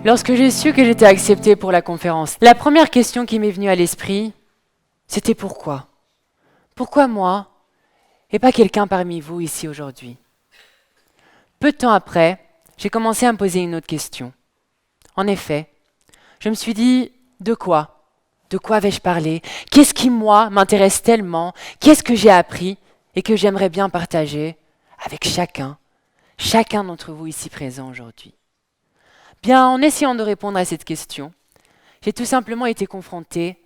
Lorsque j'ai su que j'étais acceptée pour la conférence, la première question qui m'est venue à l'esprit, c'était pourquoi? Pourquoi moi et pas quelqu'un parmi vous ici aujourd'hui? Peu de temps après, j'ai commencé à me poser une autre question. En effet, je me suis dit, de quoi? De quoi vais-je parler? Qu'est-ce qui, moi, m'intéresse tellement? Qu'est-ce que j'ai appris et que j'aimerais bien partager avec chacun d'entre vous ici présent aujourd'hui? Bien, en essayant de répondre à cette question, j'ai tout simplement été confrontée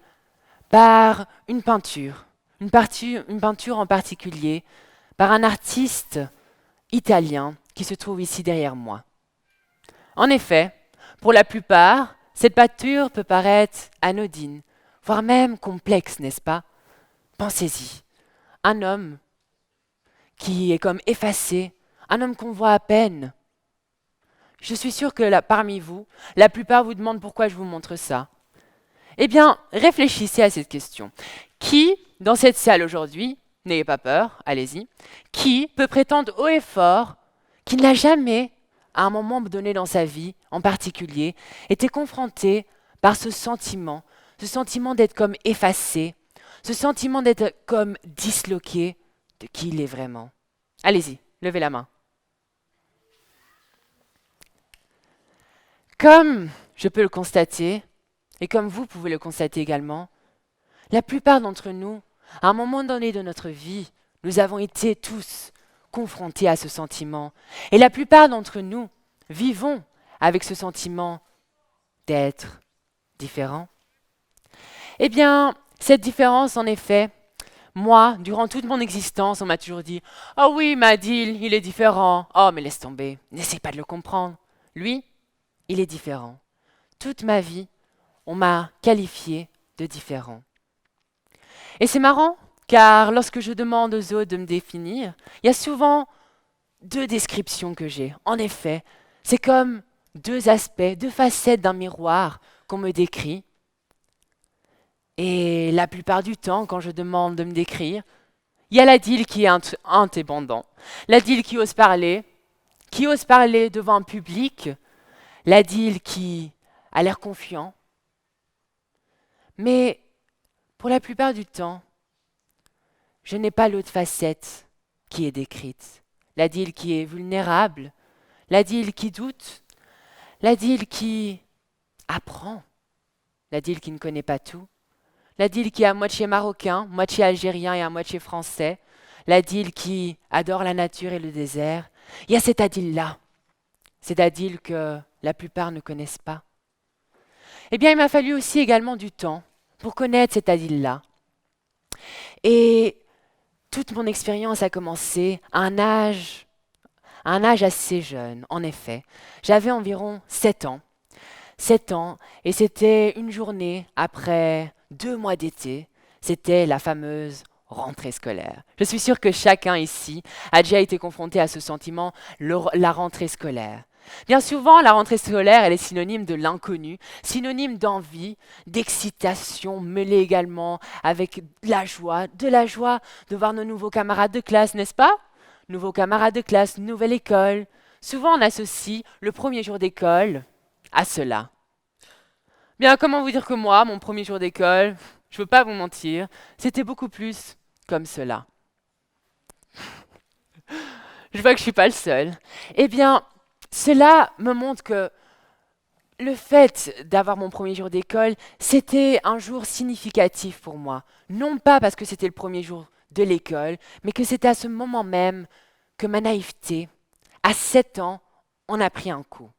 par une peinture en particulier, par un artiste italien qui se trouve ici derrière moi. En effet, pour la plupart, cette peinture peut paraître anodine, voire même complexe, n'est-ce pas? Pensez-y, un homme qui est comme effacé, un homme qu'on voit à peine. Je suis sûre que parmi vous, la plupart vous demandent pourquoi je vous montre ça. Eh bien, réfléchissez à cette question. Qui, dans cette salle aujourd'hui, n'ayez pas peur, allez-y, qui peut prétendre haut et fort qu'il n'a jamais, à un moment donné dans sa vie en particulier, été confronté par ce sentiment d'être comme effacé, ce sentiment d'être comme disloqué de qui il est vraiment? Allez-y, levez la main. Comme je peux le constater, et comme vous pouvez le constater également, la plupart d'entre nous, à un moment donné de notre vie, nous avons été tous confrontés à ce sentiment. Et la plupart d'entre nous vivons avec ce sentiment d'être différent. Eh bien, cette différence, en effet, moi, durant toute mon existence, on m'a toujours dit « Oh oui, Madil, il est différent. Oh, mais laisse tomber, n'essaie pas de le comprendre. Lui, il est différent. » Toute ma vie, on m'a qualifié de différent. Et c'est marrant, car lorsque je demande aux autres de me définir, il y a souvent deux descriptions que j'ai. En effet, c'est comme deux aspects, deux facettes d'un miroir qu'on me décrit. Et la plupart du temps, quand je demande de me décrire, il y a l'Adil qui est indépendant, l'Adil qui ose parler devant un public, l'Adil qui a l'air confiant. Mais pour la plupart du temps, je n'ai pas l'autre facette qui est décrite. L'Adil qui est vulnérable, l'Adil qui doute, l'Adil qui apprend, l'Adil qui ne connaît pas tout, l'Adil qui est à moitié marocain, moitié algérien et à moitié français, l'Adil qui adore la nature et le désert. Il y a cet Adil-là, cet Adil que la plupart ne connaissent pas. Eh bien, il m'a fallu aussi également du temps pour connaître cet Adil-là. Et toute mon expérience a commencé à un âge assez jeune, en effet. J'avais environ 7 ans. 7 ans, et c'était une journée après 2 mois d'été. C'était la fameuse rentrée scolaire. Je suis sûre que chacun ici a déjà été confronté à ce sentiment, la rentrée scolaire. Bien souvent, la rentrée scolaire, elle est synonyme de l'inconnu, synonyme d'envie, d'excitation, mêlée également avec de la joie de voir nos nouveaux camarades de classe, n'est-ce pas? Nouveaux camarades de classe, nouvelle école. Souvent, on associe le premier jour d'école à cela. Bien, comment vous dire que moi, mon premier jour d'école, je ne veux pas vous mentir, c'était beaucoup plus comme cela. Je vois que je ne suis pas le seul. Eh bien, cela me montre que le fait d'avoir mon premier jour d'école, c'était un jour significatif pour moi. Non pas parce que c'était le premier jour de l'école, mais que c'était à ce moment même que ma naïveté, à 7 ans, en a pris un coup.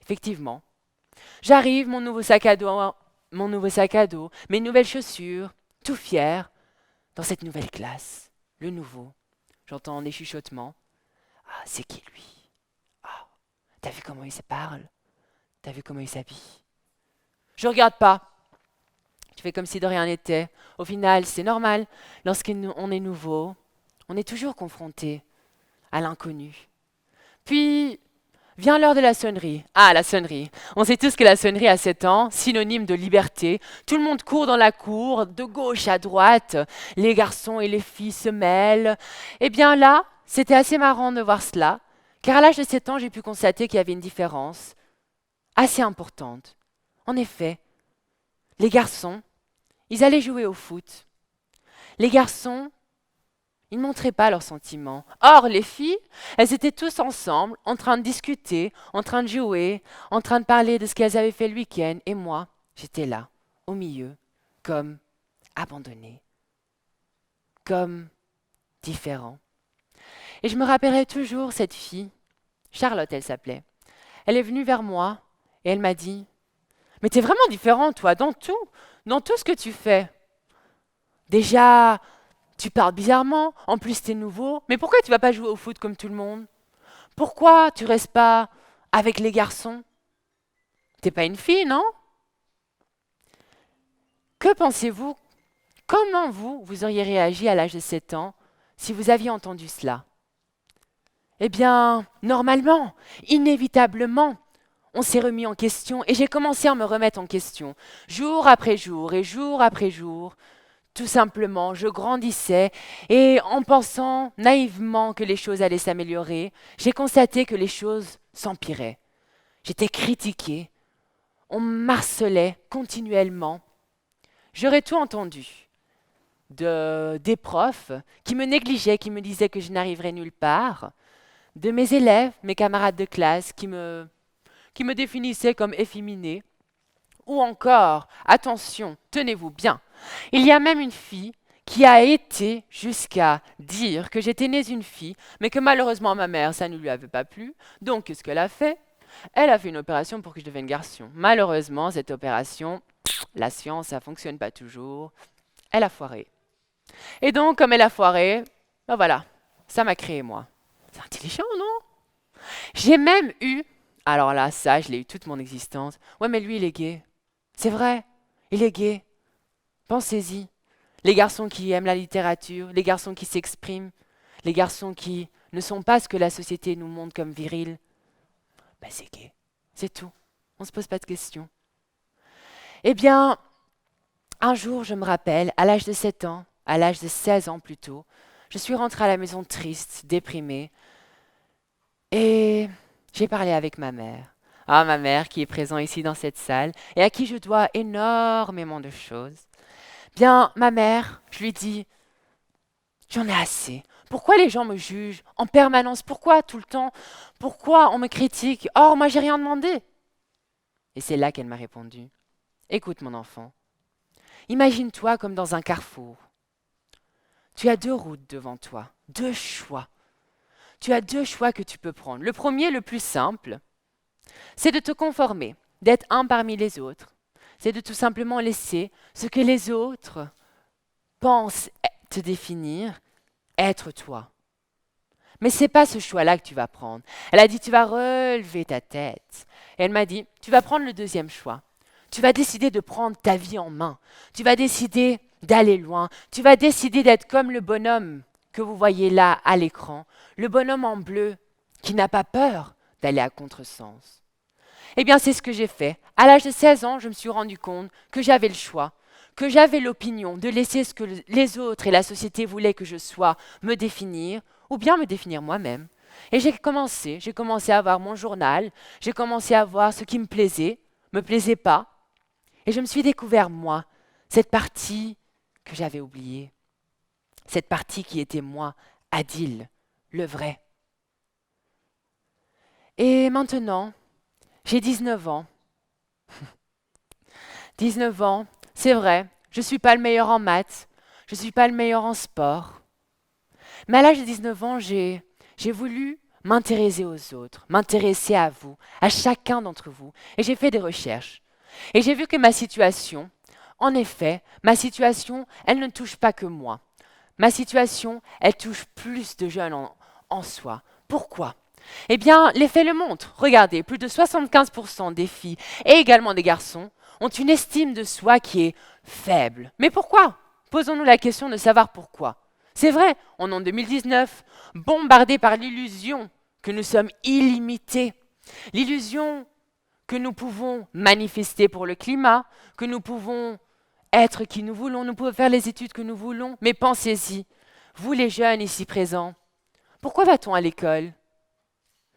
Effectivement. J'arrive, mon nouveau sac à dos, mes nouvelles chaussures, tout fier, dans cette nouvelle classe. Le nouveau. J'entends des chuchotements. Ah, c'est qui lui? Ah, t'as vu comment il se parle? T'as vu comment il s'habille? Je regarde pas. Je fais comme si de rien n'était. Au final, c'est normal. Lorsqu'on est nouveau, on est toujours confronté à l'inconnu. Puis, vient l'heure de la sonnerie. Ah, la sonnerie. On sait tous que la sonnerie à 7 ans, synonyme de liberté. Tout le monde court dans la cour, de gauche à droite. Les garçons et les filles se mêlent. Eh bien là, c'était assez marrant de voir cela, car à l'âge de 7 ans, j'ai pu constater qu'il y avait une différence assez importante. En effet, les garçons, ils allaient jouer au foot. Les garçons, ils ne montraient pas leurs sentiments. Or, les filles, elles étaient tous ensemble, en train de discuter, en train de jouer, en train de parler de ce qu'elles avaient fait le week-end. Et moi, j'étais là, au milieu, comme abandonnée, comme différent. Et je me rappellerai toujours cette fille, Charlotte elle s'appelait. Elle est venue vers moi et elle m'a dit, mais t'es vraiment différent toi, dans tout ce que tu fais. Déjà, tu parles bizarrement, en plus t'es nouveau, mais pourquoi tu vas pas jouer au foot comme tout le monde? Pourquoi tu restes pas avec les garçons? T'es pas une fille, non? Que pensez-vous? Comment vous auriez réagi à l'âge de 7 ans si vous aviez entendu cela? Eh bien, normalement, inévitablement, on s'est remis en question et j'ai commencé à me remettre en question, jour après jour et jour après jour. Tout simplement, je grandissais et en pensant naïvement que les choses allaient s'améliorer, j'ai constaté que les choses s'empiraient. J'étais critiquée, on m'harcelait continuellement. J'aurais tout entendu des profs qui me négligeaient, qui me disaient que je n'arriverais nulle part, de mes élèves, mes camarades de classe qui me définissaient comme efféminée, ou encore, attention, tenez-vous bien, il y a même une fille qui a été jusqu'à dire que j'étais née une fille, mais que malheureusement ma mère, ça ne lui avait pas plu. Donc, qu'est-ce qu'elle a fait? Elle a fait une opération pour que je devienne garçon. Malheureusement, cette opération, la science, ça fonctionne pas toujours. Elle a foiré. Et donc, comme elle a foiré, ben voilà, ça m'a créé moi. C'est intelligent, non? J'ai même eu, alors là, ça, je l'ai eu toute mon existence. Ouais, mais lui, il est gay. C'est vrai, il est gay. Pensez-y. Les garçons qui aiment la littérature, les garçons qui s'expriment, les garçons qui ne sont pas ce que la société nous montre comme viril, ben c'est gay. C'est tout. On ne se pose pas de questions. Eh bien, un jour, je me rappelle, à l'âge de 7 ans, à l'âge de 16 ans plutôt, je suis rentrée à la maison triste, déprimée, et j'ai parlé avec ma mère. Ah, ma mère qui est présente ici dans cette salle et à qui je dois énormément de choses. Bien, ma mère, je lui dis, j'en ai assez. Pourquoi les gens me jugent en permanence? Pourquoi tout le temps? Pourquoi on me critique? Or, moi, j'ai rien demandé. Et c'est là qu'elle m'a répondu. Écoute, mon enfant, imagine-toi comme dans un carrefour. Tu as deux routes devant toi, deux choix. Tu as deux choix que tu peux prendre. Le premier, le plus simple, c'est de te conformer, d'être un parmi les autres. C'est de tout simplement laisser ce que les autres pensent te définir, être toi. Mais c'est pas ce choix-là que tu vas prendre. Elle a dit, tu vas relever ta tête. Et elle m'a dit, tu vas prendre le deuxième choix. Tu vas décider de prendre ta vie en main. Tu vas décider d'aller loin. Tu vas décider d'être comme le bonhomme que vous voyez là à l'écran. Le bonhomme en bleu qui n'a pas peur d'aller à contresens. Eh bien, c'est ce que j'ai fait. À l'âge de 16 ans, je me suis rendu compte que j'avais le choix, que j'avais l'opinion de laisser ce que les autres et la société voulaient que je sois me définir, ou bien me définir moi-même. Et j'ai commencé à avoir mon journal, j'ai commencé à voir ce qui me plaisait pas, et je me suis découvert moi, cette partie que j'avais oubliée, cette partie qui était moi, Adil, le vrai. Et maintenant, j'ai 19 ans. 19 ans, c'est vrai, je ne suis pas le meilleur en maths, je ne suis pas le meilleur en sport. Mais à l'âge de 19 ans, j'ai voulu m'intéresser aux autres, m'intéresser à vous, à chacun d'entre vous. Et j'ai fait des recherches. Et j'ai vu que ma situation, en effet, ma situation, elle ne touche pas que moi. Ma situation, elle touche plus de jeunes en soi. Pourquoi? Eh bien, les faits le montrent. Regardez, plus de 75% des filles et également des garçons ont une estime de soi qui est faible. Mais pourquoi? Posons-nous la question de savoir pourquoi. C'est vrai, on est en 2019, bombardés par l'illusion que nous sommes illimités, l'illusion que nous pouvons manifester pour le climat, que nous pouvons être qui nous voulons, nous pouvons faire les études que nous voulons. Mais pensez-y, vous les jeunes ici présents, pourquoi va-t-on à l'école?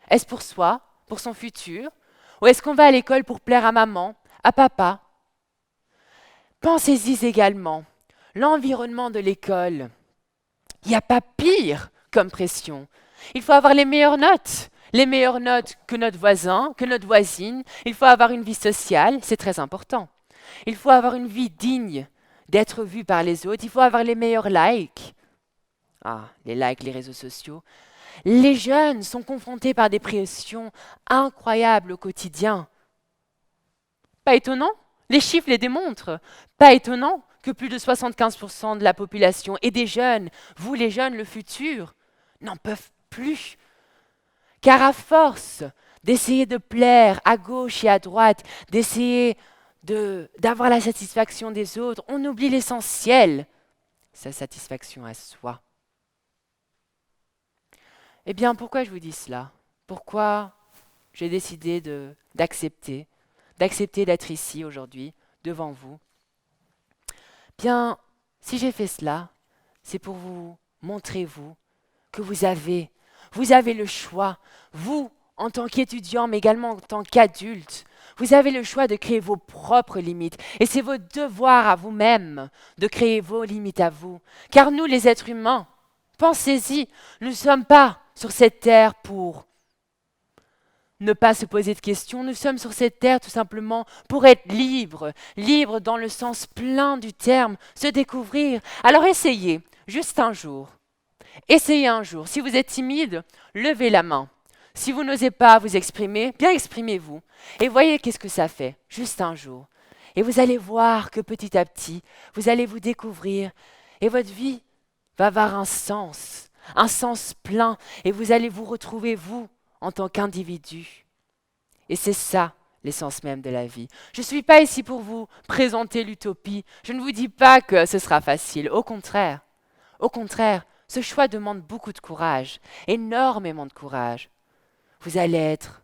Est-ce pour soi, pour son futur? Ou est-ce qu'on va à l'école pour plaire à maman, à papa? Pensez-y également. L'environnement de l'école. Il n'y a pas pire comme pression. Il faut avoir les meilleures notes que notre voisin, que notre voisine. Il faut avoir une vie sociale, c'est très important. Il faut avoir une vie digne d'être vu par les autres. Il faut avoir les meilleurs likes. Ah, les likes, les réseaux sociaux. Les jeunes sont confrontés par des pressions incroyables au quotidien. Pas étonnant, les chiffres les démontrent. Pas étonnant que plus de 75% de la population et des jeunes, vous les jeunes, le futur, n'en peuvent plus. Car à force d'essayer de plaire à gauche et à droite, d'essayer d'avoir la satisfaction des autres, on oublie l'essentiel, sa satisfaction à soi. Eh bien, pourquoi je vous dis cela? Pourquoi j'ai décidé d'accepter d'être ici aujourd'hui, devant vous? Bien, si j'ai fait cela, c'est pour vous montrer, vous, que vous avez le choix, vous, en tant qu'étudiant, mais également en tant qu'adulte, vous avez le choix de créer vos propres limites. Et c'est votre devoir à vous-même de créer vos limites à vous. Car nous, les êtres humains, pensez-y, nous ne sommes pas sur cette terre pour ne pas se poser de questions. Nous sommes sur cette terre tout simplement pour être libres, libres dans le sens plein du terme, se découvrir. Alors essayez, juste un jour. Essayez un jour. Si vous êtes timide, levez la main. Si vous n'osez pas vous exprimer, bien exprimez-vous. Et voyez qu'est-ce que ça fait, juste un jour. Et vous allez voir que petit à petit, vous allez vous découvrir et votre vie va avoir un sens plein. Et vous allez vous retrouver, vous, en tant qu'individu. Et c'est ça l'essence même de la vie. Je ne suis pas ici pour vous présenter l'utopie. Je ne vous dis pas que ce sera facile. Au contraire. Au contraire, ce choix demande beaucoup de courage, énormément de courage. Vous allez être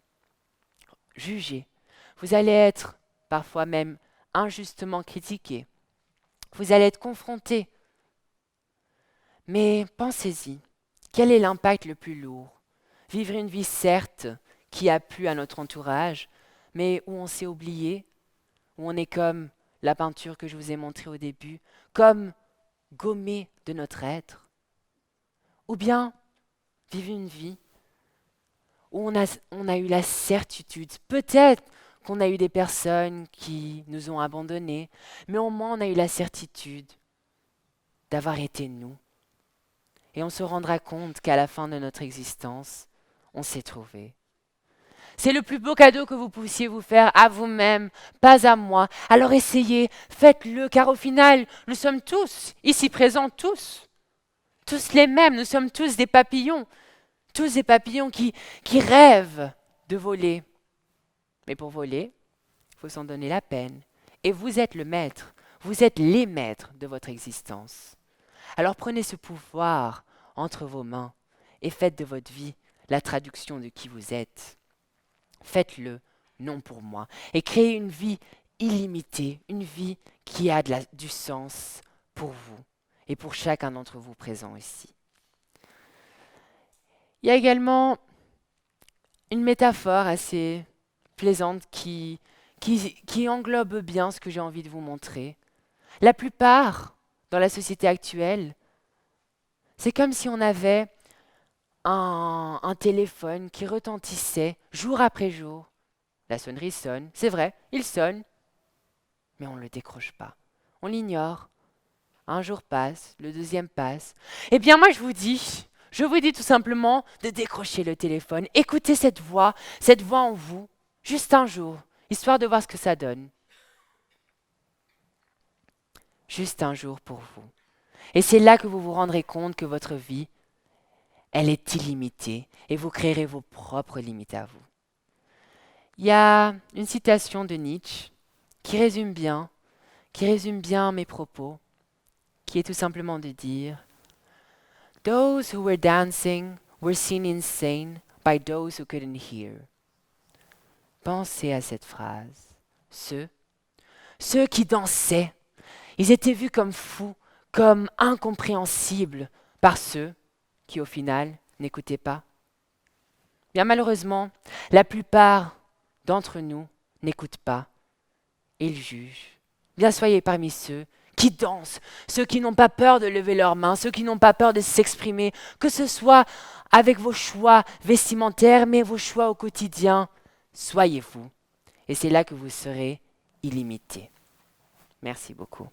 jugé. Vous allez être parfois même injustement critiqué. Vous allez être confronté. Mais pensez-y. Quel est l'impact le plus lourd? Vivre une vie, certes, qui a plu à notre entourage, mais où on s'est oublié, où on est comme la peinture que je vous ai montrée au début, comme gommé de notre être. Ou bien vivre une vie où on a eu la certitude, peut-être qu'on a eu des personnes qui nous ont abandonnés, mais au moins on a eu la certitude d'avoir été nous. Et on se rendra compte qu'à la fin de notre existence, on s'est trouvé. C'est le plus beau cadeau que vous puissiez vous faire à vous-même, pas à moi. Alors essayez, faites-le, car au final, nous sommes tous, ici présents, tous les mêmes, nous sommes tous des papillons qui rêvent de voler. Mais pour voler, il faut s'en donner la peine. Et vous êtes le maître, vous êtes les maîtres de votre existence. Alors prenez ce pouvoir entre vos mains et faites de votre vie la traduction de qui vous êtes. Faites-le, non pour moi, et créez une vie illimitée, une vie qui a du sens pour vous et pour chacun d'entre vous présents ici. Il y a également une métaphore assez plaisante qui englobe bien ce que j'ai envie de vous montrer. La plupart, dans la société actuelle, c'est comme si on avait un téléphone qui retentissait jour après jour. La sonnerie sonne, c'est vrai, il sonne, mais on ne le décroche pas. On l'ignore. Un jour passe, le deuxième passe. Eh bien moi je vous dis tout simplement de décrocher le téléphone. Écoutez cette voix en vous, juste un jour, histoire de voir ce que ça donne. Juste un jour pour vous. Et c'est là que vous vous rendrez compte que votre vie, elle est illimitée et vous créerez vos propres limites à vous. Il y a une citation de Nietzsche qui résume bien mes propos, qui est tout simplement de dire Those who were dancing were seen insane by those who couldn't hear. Pensez à cette phrase. Ceux qui dansaient, ils étaient vus comme fous, comme incompréhensibles par ceux qui, au final, n'écoutaient pas. Bien malheureusement, la plupart d'entre nous n'écoutent pas, ils jugent. Bien soyez parmi ceux qui dansent, ceux qui n'ont pas peur de lever leurs mains, ceux qui n'ont pas peur de s'exprimer, que ce soit avec vos choix vestimentaires, mais vos choix au quotidien. Soyez vous. Et c'est là que vous serez illimités. Merci beaucoup.